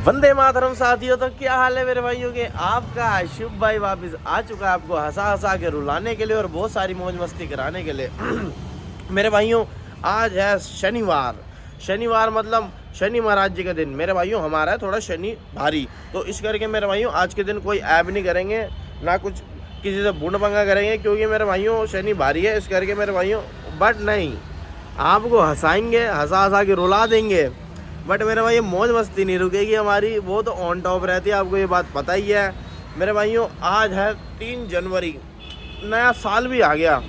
वंदे मातरम साथियों। तो क्या हाल है मेरे भाइयों के? आपका शुभ भाई वापस आ चुका है आपको हंसा हंसा के रुलाने के लिए और बहुत सारी मौज मस्ती कराने के लिए। मेरे भाइयों आज है शनिवार मतलब शनि महाराज जी का दिन। मेरे भाइयों हमारा है थोड़ा शनि भारी, तो इस करके मेरे भाइयों आज के दिन कोई ऐब नहीं करेंगे, ना कुछ किसी से बुंड पंगा करेंगे, क्योंकि मेरे भाइयों शनि भारी है। इस करके मेरे भाइयों बट नहीं, आपको हंसाएंगे, हंसा हंसा के रुला देंगे, बट मेरे भाई ये मौज मस्ती नहीं रुकेगी हमारी, वो तो ऑन टॉप रहती है, आपको ये बात पता ही है। मेरे भाइयों आज है 3 जनवरी, नया साल भी आ गया।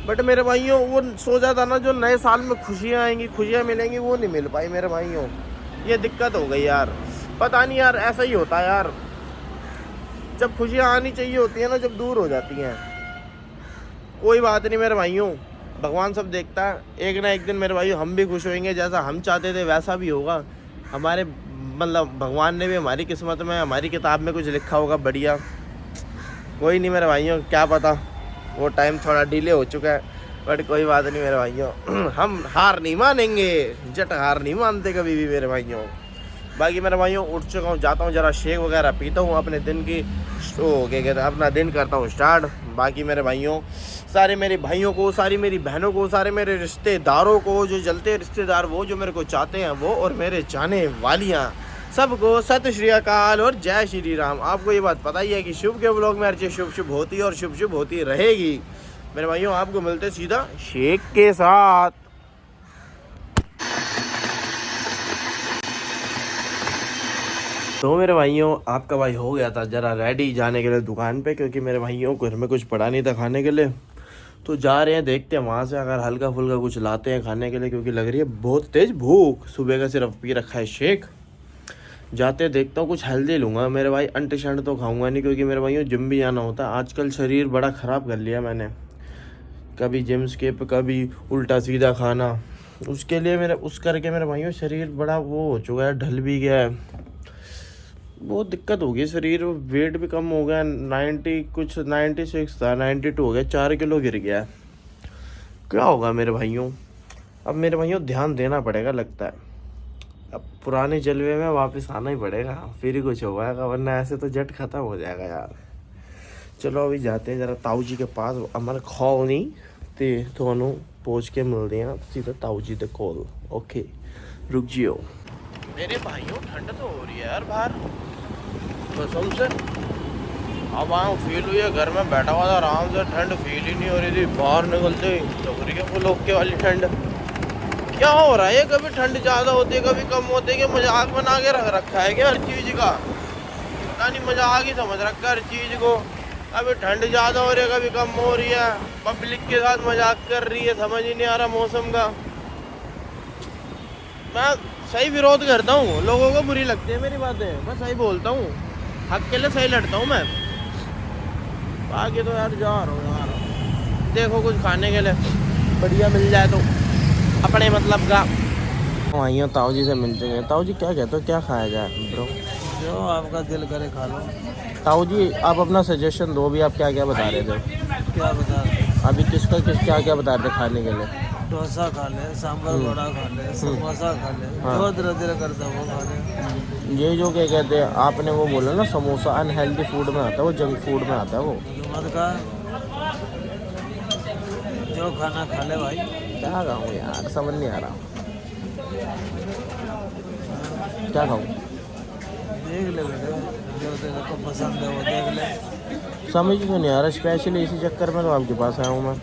बट मेरे भाइयों वो सोचा था ना जो नए साल में खुशियाँ आएंगी, खुशियाँ मिलेंगी, वो नहीं मिल पाई मेरे भाइयों। ये दिक्कत हो गई यार, पता नहीं यार, ऐसा ही होता है यार। जब खुशियाँ आनी चाहिए होती है ना, जब दूर हो जाती हैं। कोई बात नहीं मेरे भाइयों, भगवान सब देखता है। एक ना एक दिन मेरे भाई हम भी खुश होंगे, जैसा हम चाहते थे वैसा भी होगा। हमारे मतलब भगवान ने भी हमारी किस्मत में, हमारी किताब में कुछ लिखा होगा बढ़िया। कोई नहीं मेरे भाइयों, क्या पता, वो टाइम थोड़ा डिले हो चुका है, बट कोई बात नहीं मेरे भाइयों। हम हार नहीं मानेंगे, जट हार नहीं मानते कभी भी मेरे भाइयों। बाकी मेरे भाइयों उठ चुका हूँ, जाता हूँ जरा शेक वगैरह पीता हूँ, अपने दिन की क्या कहते हैं, अपना दिन करता हूँ स्टार्ट। बाकी मेरे भाइयों सारे मेरे भाइयों को, सारी मेरी बहनों को, सारे मेरे रिश्तेदारों को, जो जलते रिश्तेदार, वो जो मेरे को चाहते हैं वो, और मेरे जाने वालियाँ, सबको सत श्री अकाल और जय श्री राम। आपको ये बात पता ही है कि शुभ के ब्लॉग में हर चीज़ शुभ शुभ होती है और शुभ शुभ होती रहेगी। मेरे भाइयों आपको मिलते सीधा शेक के साथ। तो मेरे भाइयों आपका भाई हो गया था जरा रेडी जाने के लिए दुकान पे, क्योंकि मेरे भाइयों को घर में कुछ पड़ा नहीं था खाने के लिए। तो जा रहे हैं, देखते हैं वहाँ से अगर हल्का फुल्का कुछ लाते हैं खाने के लिए, क्योंकि लग रही है बहुत तेज़ भूख। सुबह का सिर्फ पी रखा है शेक। जाते देखता हूँ कुछ हेल्दी लूँगा मेरे भाई, अंट शंट तो खाऊंगा नहीं, क्योंकि मेरे भाइयों जिम भी जाना होता है। आजकल शरीर बड़ा ख़राब कर लिया मैंने, कभी जिम स्किप, कभी उल्टा सीधा खाना। उसके लिए मेरे उस करके मेरे भाइयों शरीर बड़ा वो हो चुका है, ढल भी गया है, बहुत दिक्कत हो गई शरीर। वेट भी कम हो गया, 96 था, 92 हो गया, 4 किलो गिर गया। क्या होगा मेरे भाइयों? अब मेरे भाइयों ध्यान देना पड़ेगा लगता है, अब पुराने जलवे में वापस आना ही पड़ेगा, फिर ही कुछ होगा, वरना ऐसे तो जट खत्म हो जाएगा यार। चलो अभी जाते हैं जरा ताऊ जी के पास, अमर खौल नहीं ते दोनों पहुँच के मिलते हैं सीधा ताऊ जी दे कॉल। ओके रुक जियो मेरे भाइयों, ठंड तो हो रही है यार बाहर कसम से। अब आऊँ फील हुई है, घर में बैठा हुआ था आराम से, ठंड फील ही नहीं हो रही थी। बाहर निकलते ही लग रही है फुल ओके वाली ठंड। क्या हो रहा है? कभी ठंड ज़्यादा होती है, कभी कम होती है, कि मजाक बना के रख रखा है क्या हर चीज़ का? पता नहीं, मजाक ही समझ रखा है हर चीज़ को। कभी ठंड ज़्यादा हो रही है, कभी कम हो रही है, पब्लिक के साथ मजाक कर रही है, समझ ही नहीं आ रहा मौसम का। मैं सही विरोध करता हूँ, लोगों को बुरी लगती है मेरी बातें, मैं सही बोलता हूँ, हक के लिए सही लड़ता हूँ मैं। बाकी तो यार जा रहा हूँ यार, देखो कुछ खाने के लिए बढ़िया मिल जाए तो अपने मतलब का। वहीं ताऊ जी से मिल चुके हैं। ताऊ जी क्या कहते हो, क्या खाया जाए ब्रो? जो आपका दिल करे खा लो। ताऊ जी आप अपना सजेशन दो, भी आप क्या क्या बता रहे थे? क्या बता रहे? अभी क्या क्या बता रहे थे खाने के लिए? डोसा खा ले, सांभर वड़ा खा ले, समोसा खा ले, जो दिल करता है वो खा ले। ये जो क्या कहते हैं आपने वो बोला ना, समोसा अनहेल्दी फूड में आता है, वो जंक फूड में आता है वो। मत खा, जो खाना खा ले भाई। क्या खाऊँ यार, समझ नहीं आ रहा क्या खाऊँ। देख ले बेटे, जो तेरे को पसंद है वो देख ले। समझ तो नहीं आ रहा, स्पेशली इसी चक्कर में तो आपके पास आया हूँ मैं।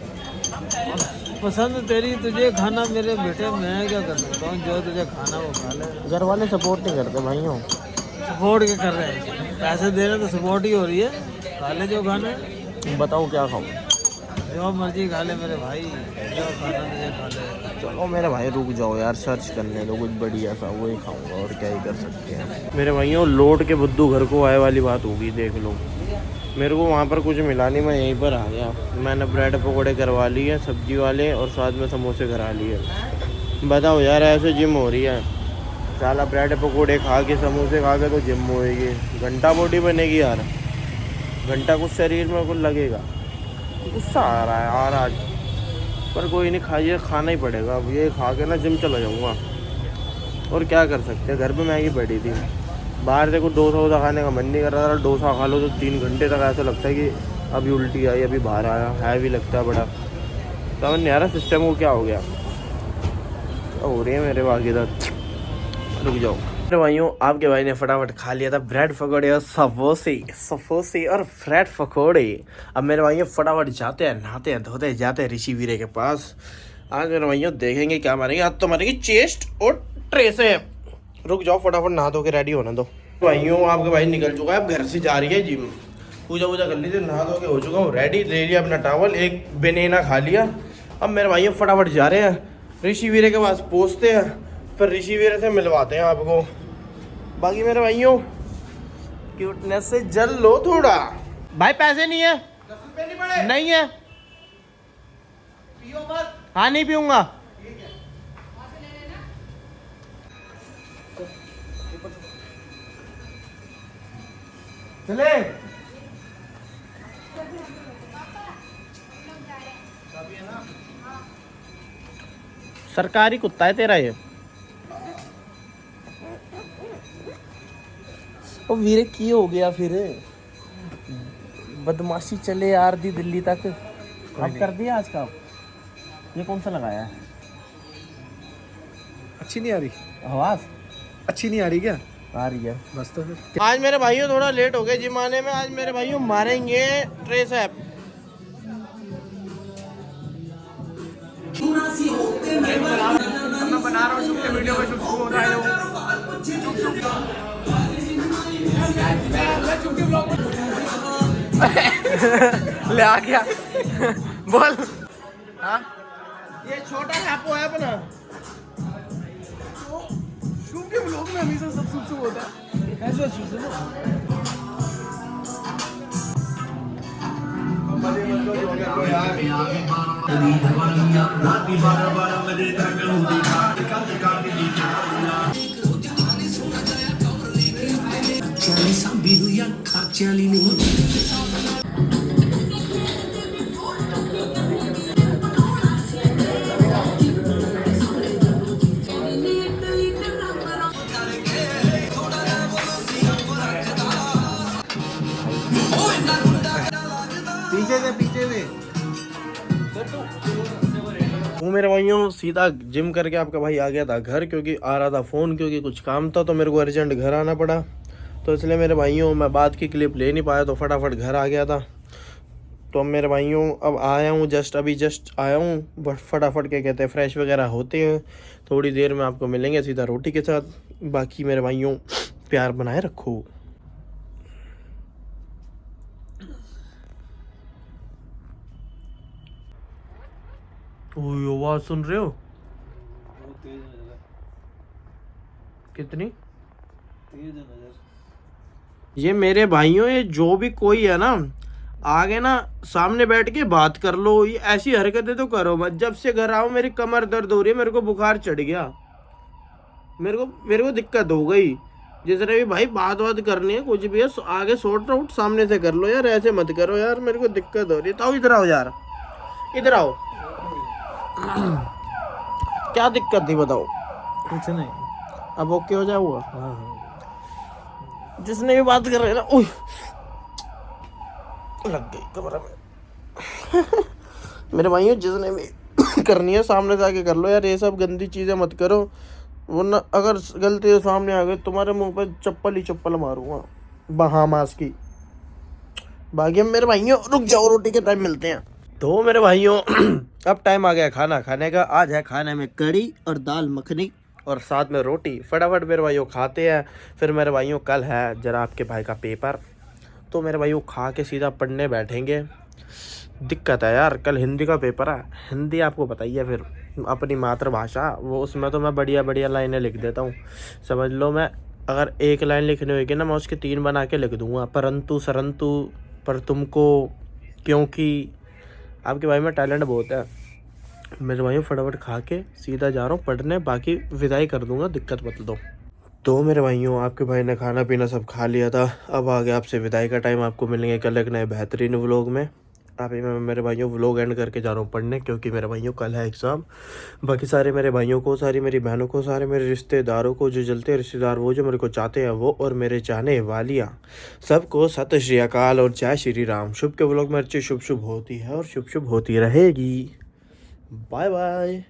पसंद तेरी, तुझे खाना मेरे बेटे, मैं क्या कर सकता हूँ? जो तुझे खाना वो खा ले। घर वाले सपोर्ट नहीं करते भाइयों। सपोर्ट क्या कर रहे हैं? पैसे दे रहे तो सपोर्ट ही हो रही है। खा ले जो खाना है। बताओ क्या खाऊँ? जो मर्जी खा ले मेरे भाई, जो खाना तुझे खा ले। चलो मेरे भाई रुक जाओ यार, सर्च करने दो कुछ बढ़िया सा, वही खाऊंगा, और क्या ही कर सकते हैं। मेरे भाइयों लौट के बुद्धू घर को आए वाली बात होगी, देख लो। मेरे को वहाँ पर कुछ मिला नहीं, मैं यहीं पर आ गया। मैंने ब्रेड पकौड़े करवा लिए सब्जी वाले, और साथ में समोसे करा लिए। बताओ यार, ऐसे जिम हो रही है? साला ब्रेड पकौड़े खा के, समोसे खा के तो जिम होएगी, घंटा बॉडी बनेगी यार, घंटा कुछ शरीर में कुछ लगेगा। गुस्सा आ रहा है यार आज, पर कोई नहीं, खाइए, खाना ही पड़ेगा। अब ये खा के ना जिम चला जाऊँगा, और क्या कर सकते हैं, घर पे मैगी पड़ी थी। बाहर से कुछ डोसा वोसा खाने का मन नहीं कर रहा था। डोसा खा लो तो 3 घंटे तक ऐसा लगता है कि अभी उल्टी आई, अभी बाहर आया है, भी लगता है बड़ा। समझ नहीं आ रहा सिस्टम को क्या हो गया। हो रही है मेरे बाकी दर्द। रुक जाओ मेरे भाइयों, आपके भाई ने फटाफट खा लिया था ब्रेड पकौड़े और समोसे और ब्रेड पकौड़े। अब मेरे भाइयों फटाफट जाते हैं, नहाते हैं, धोते हैं, जाते हैं ऋषि वीरे के पास। आज मेरे भाइयों देखेंगे क्या मारेंगे। आज तो मारेंगे चेस्ट और ट्रेस है। रुक जाओ फटाफट नहा धो के रेडी होना दो। भाइयों आपका भाई निकल चुका है, अब घर से जा रही है जिम। पूजा वूजा कर ली थी, नहा धो के हो चुका हूँ रेडी। ले लिया अपना टॉवल, एक बेनेना खा लिया। अब मेरे भाइयों फटाफट जा रहे हैं ऋषि वीरे के पास, पहुँचते हैं, फिर ऋषि वीरे से मिलवाते हैं आपको। बाकी मेरे भाइयों क्यूटनेस से जल लो थोड़ा। भाई पैसे नहीं है? 10 रुपए नहीं पड़े? नहीं है। पियो मत। हाँ नहीं पीऊंगा। चले सरकारी कुत्ता है तेरा ये। ओ वीरे की हो गया फिर? बदमाशी चले यार दी दिल्ली तक। अब कर दिया आज का। ये कौन सा लगाया है? अच्छी नहीं आ रही आवाज? अच्छी नहीं आ रही क्या? आ रही है बस तो फिर। आज मेरे भाइयों थोड़ा लेट हो गए जिम आने में। आज मेरे भाइयों मारेंगे ट्रेसेप। मैं बना रहा हूँ वीडियो में शुभ हो रहा है। ले आ गया। बोल। हाँ ये छोटा हैपो है अपना। शुभ के ब्लॉग में हमेशा सब शुभ होता है। ऐसा शुभ पीछे से वो मेरे भाइयों सीधा जिम करके आपका भाई आ गया था घर, क्योंकि आ रहा था फ़ोन, क्योंकि कुछ काम था तो मेरे को अर्जेंट घर आना पड़ा। तो इसलिए मेरे भाइयों मैं बाद की क्लिप ले नहीं पाया, तो फटाफट घर आ गया था। तो मेरे भाइयों अब आया हूँ, जस्ट आया हूँ, बट फटाफट क्या कहते हैं फ्रेश वगैरह होते हैं। थोड़ी देर में आपको मिलेंगे सीधा रोटी के साथ। बाकी मेरे भाइयों प्यार बनाए रखो। ओह आवाज सुन रहे हो? कितनी तेज है नजर। ये मेरे भाइयों ये जो भी कोई है ना, आगे ना सामने बैठ के बात कर लो। ये ऐसी हरकतें तो करो मत। जब से घर आओ मेरी कमर दर्द हो रही है, मेरे को बुखार चढ़ गया, मेरे को दिक्कत हो गई। जिसने भी भाई बात करनी है कुछ भी है आगे सॉर्ट आउट सामने से कर लो यार, ऐसे मत करो यार, मेरे को दिक्कत हो रही है। तो इधर आओ यार, इधर आओ। क्या दिक्कत थी बताओ? कुछ नहीं। अब ओके हो जाए हुआ? हाँ। जिसने भी बात कर रहे ना, ओह लग गई कमरा में। मेरे भाइयों जिसने भी करनी है सामने से आके कर लो यार, ये सब गंदी चीजें मत करो, वरना अगर गलती से सामने आ गए तुम्हारे मुंह पे चप्पल ही चप्पल मारूंगा बहामास की। बाकी मेरे भाइयों रुक जाओ, रोटी के टाइम मिलते हैं। तो मेरे भाइयों अब टाइम आ गया खाना खाने का। आज है खाने में कड़ी और दाल मखनी और साथ में रोटी। फटाफट मेरे भाइयों खाते हैं। फिर मेरे भाइयों कल है जरा आपके भाई का पेपर, तो मेरे भाइयों खा के सीधा पढ़ने बैठेंगे। दिक्कत है यार, कल हिंदी का पेपर है। हिंदी आपको बताइए फिर अपनी मातृभाषा, वो उसमें तो मैं बढ़िया बढ़िया लाइनें लिख देता हूँ। समझ लो मैं अगर एक लाइन लिखनी होगी ना, मैं उसके 3 बना के लिख दूँगा। परंतु सरंतु पर तुमको, क्योंकि आपके भाई में टैलेंट बहुत है। मेरे भाई फटाफट खा के सीधा जा रहा हूँ पढ़ने, बाकी विदाई कर दूंगा, दिक्कत मत दो। तो मेरे भाइयों आपके भाई ने खाना पीना सब खा लिया था। अब आ गया आपसे विदाई का टाइम। आपको मिलेंगे कल एक नए बेहतरीन व्लॉग में। अभी मैं मेरे भाइयों व्लॉग एंड करके जा रहा हूँ पढ़ने, क्योंकि मेरे भाइयों कल है एग्ज़ाम। बाकी सारे मेरे भाइयों को, सारी मेरी बहनों को, सारे मेरे रिश्तेदारों को, जो जलते हैं रिश्तेदार, वो जो मेरे को चाहते हैं वो, और मेरे चाहने वालियाँ, सबको सत श्री अकाल और जय श्री राम। शुभ के व्लॉग में अच्छी शुभ शुभ होती है और शुभ शुभ होती रहेगी। Bye bye.